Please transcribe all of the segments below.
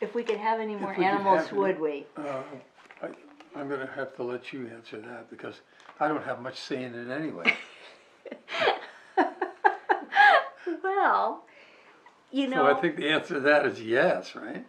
if we could have any more we could animals, have would any- we? I'm going to have to let you answer that because I don't have much say in it anyway. Well, you So know, I think the answer to that is yes, right?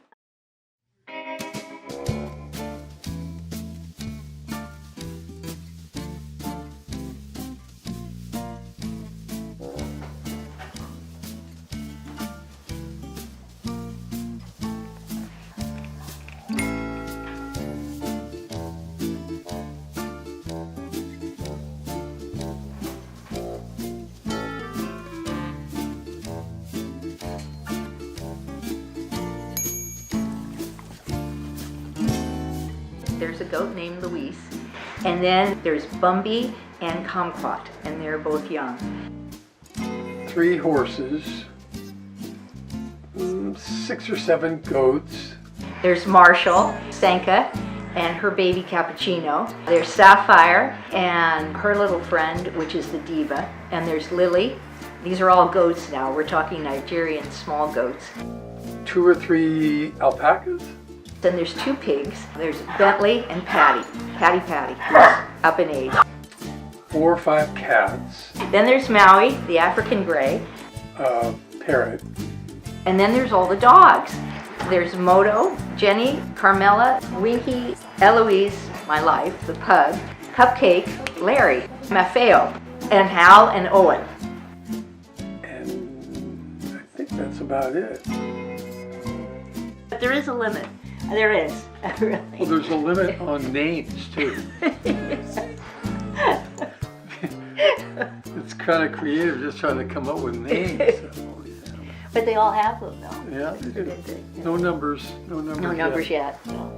there's a goat named Luis, and then there's Bumby and Kumquat, and they're both young. 3 horses, 6 or 7 goats. There's Marshall, Sanka, and her baby Cappuccino. There's Sapphire and her little friend, which is the Diva. And there's Lily. These are all goats now. We're talking Nigerian small goats. 2 or 3 alpacas. Then there's 2 pigs. There's Bentley and Patty. Patty, who's up in age. 4 or 5 cats. Then there's Maui, the African gray. Parrot. And then there's all the dogs. There's Moto, Jenny, Carmela, Winky, Eloise, my life, the pug, Cupcake, Larry, Maffeo, and Hal and Owen. And I think that's about it. But there is a limit. There is, really. Well, there's a limit on names, too. It's kind of creative just trying to come up with names. But they all have them, though. Yeah, they do. No numbers. No numbers yet. No.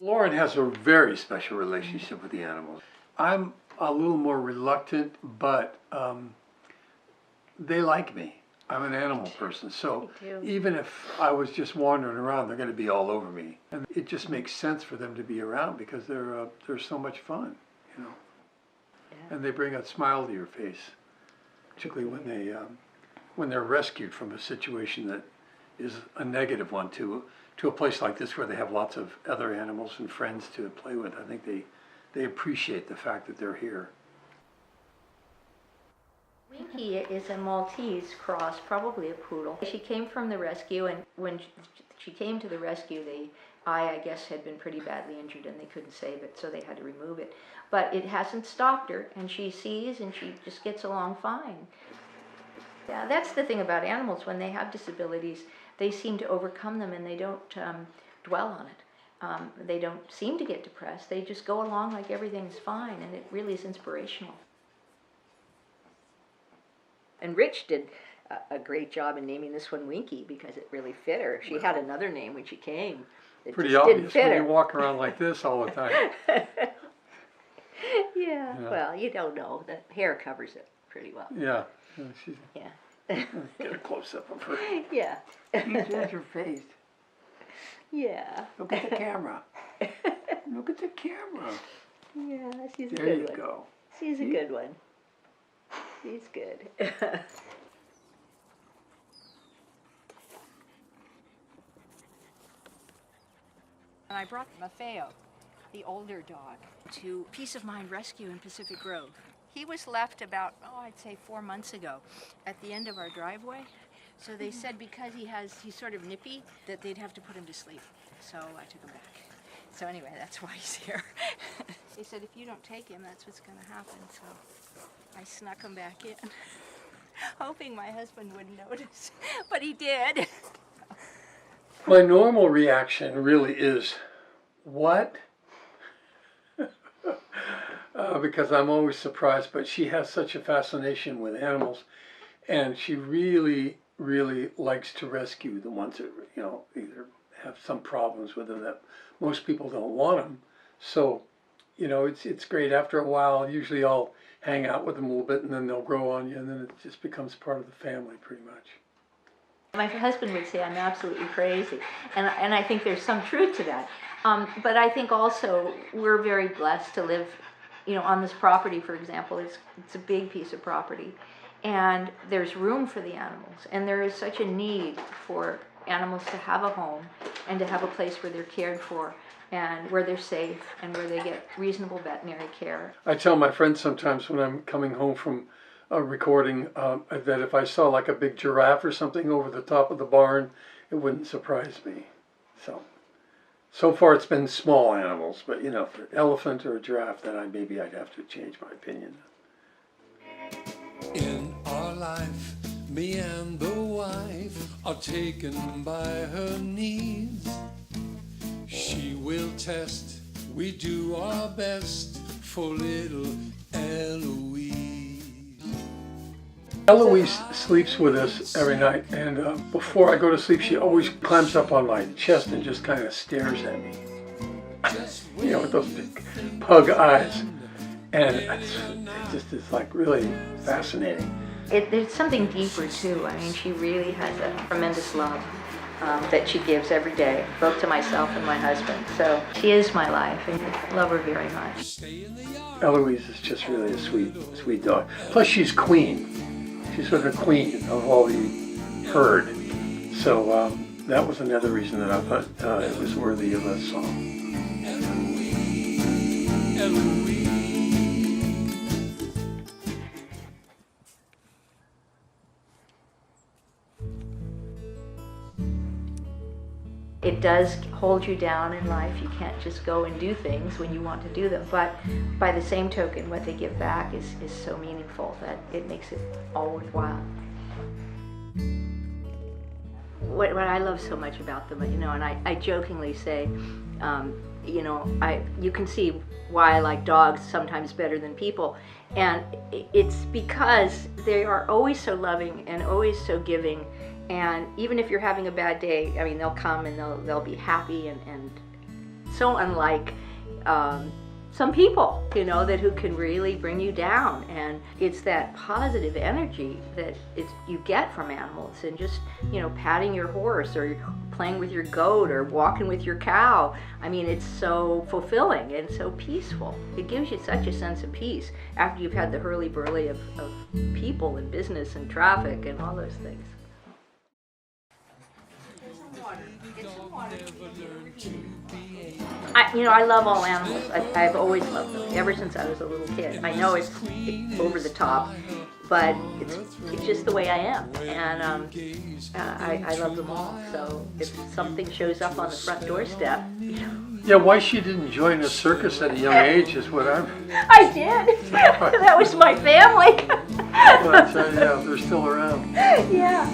Lauren has a very special relationship with the animals. I'm a little more reluctant, but they like me. I'm an animal person, so even if I was just wandering around, they're going to be all over me. And it just makes sense for them to be around because they're so much fun, you know. Yeah. And they bring a smile to your face, particularly when they're rescued from a situation that is a negative one to a place like this where they have lots of other animals and friends to play with. I think they appreciate the fact that they're here. Winky is a Maltese cross, probably a poodle. She came from the rescue, and when she came to the rescue, the eye, I guess, had been pretty badly injured and they couldn't save it, so they had to remove it. But it hasn't stopped her, and she sees and she just gets along fine. Yeah, that's the thing about animals. When they have disabilities, they seem to overcome them and they don't dwell on it. They don't seem to get depressed. They just go along like everything's fine, and it really is inspirational. And Rich did a great job in naming this one Winky because it really fit her. She had another name when she came. It Pretty just obvious didn't fit when her. you walk around like this all the time. Yeah, well, you don't know. The hair covers it pretty well. Yeah. She's, Yeah. get a close-up of her. Yeah. There's her face. Yeah. Look at the camera. Look at the camera. Yeah, she's a There good you one. go. She's a good one. She's good. And I brought Maffeo, the older dog, to Peace of Mind Rescue in Pacific Grove. He was left about, I'd say 4 months ago at the end of our driveway. So they said because he's sort of nippy, that they'd have to put him to sleep. So I took him back. So anyway, that's why he's here. They said if you don't take him, that's what's going to happen. So I snuck him back in, hoping my husband wouldn't notice, but he did. My normal reaction really is, what? Because I'm always surprised, but she has such a fascination with animals, and she really, really likes to rescue the ones that, you know, either have some problems with them that most people don't want them. So, you know, it's great. After a while, usually I'll hang out with them a little bit, and then they'll grow on you, and then it just becomes part of the family, pretty much. My husband would say I'm absolutely crazy, and I think there's some truth to that. But I think also we're very blessed to live, you know, on this property. For example, it's a big piece of property, and there's room for the animals, and there is such a need for animals to have a home and to have a place where they're cared for and where they're safe and where they get reasonable veterinary care. I tell my friends sometimes when I'm coming home from a recording that if I saw like a big giraffe or something over the top of the barn, it wouldn't surprise me. So far it's been small animals, but you know, for an elephant or a giraffe, then maybe I'd have to change my opinion. In our life, me and the wife are taken by her needs. She will test, we do our best for little Eloise. Eloise sleeps with us every night, and before I go to sleep, she always climbs up on my chest and just kind of stares at me. You know, with those big pug eyes. And it just is like really fascinating. There's something deeper too. I mean, she really has a tremendous love that she gives every day, both to myself and my husband. So she is my life, and I love her very much. Eloise is just really a sweet dog. Plus, she's queen. She's sort of a queen of all the herd. So that was another reason that I thought it was worthy of a song. It does hold you down in life. You can't just go and do things when you want to do them. But by the same token, what they give back is so meaningful that it makes it all worthwhile. What I love so much about them, you know, and I jokingly say, you know, you can see why I like dogs sometimes better than people. And it's because they are always so loving and always so giving. And even if you're having a bad day, I mean, they'll come and they'll be happy and so unlike some people, you know, who can really bring you down. And it's that positive energy that you get from animals, and just, you know, patting your horse or playing with your goat or walking with your cow. I mean, it's so fulfilling and so peaceful. It gives you such a sense of peace after you've had the hurly-burly of people and business and traffic and all those things. I love all animals. I've always loved them ever since I was a little kid. I know it's over the top, but it's just the way I am, and I love them all. So if something shows up on the front doorstep, you know. Yeah, why she didn't join a circus at a young age is what I did. That was my family. But yeah, they're still around. Yeah.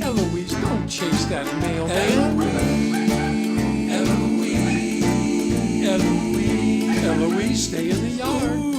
Eloise, don't chase that mailman. Eloise, stay in the yard.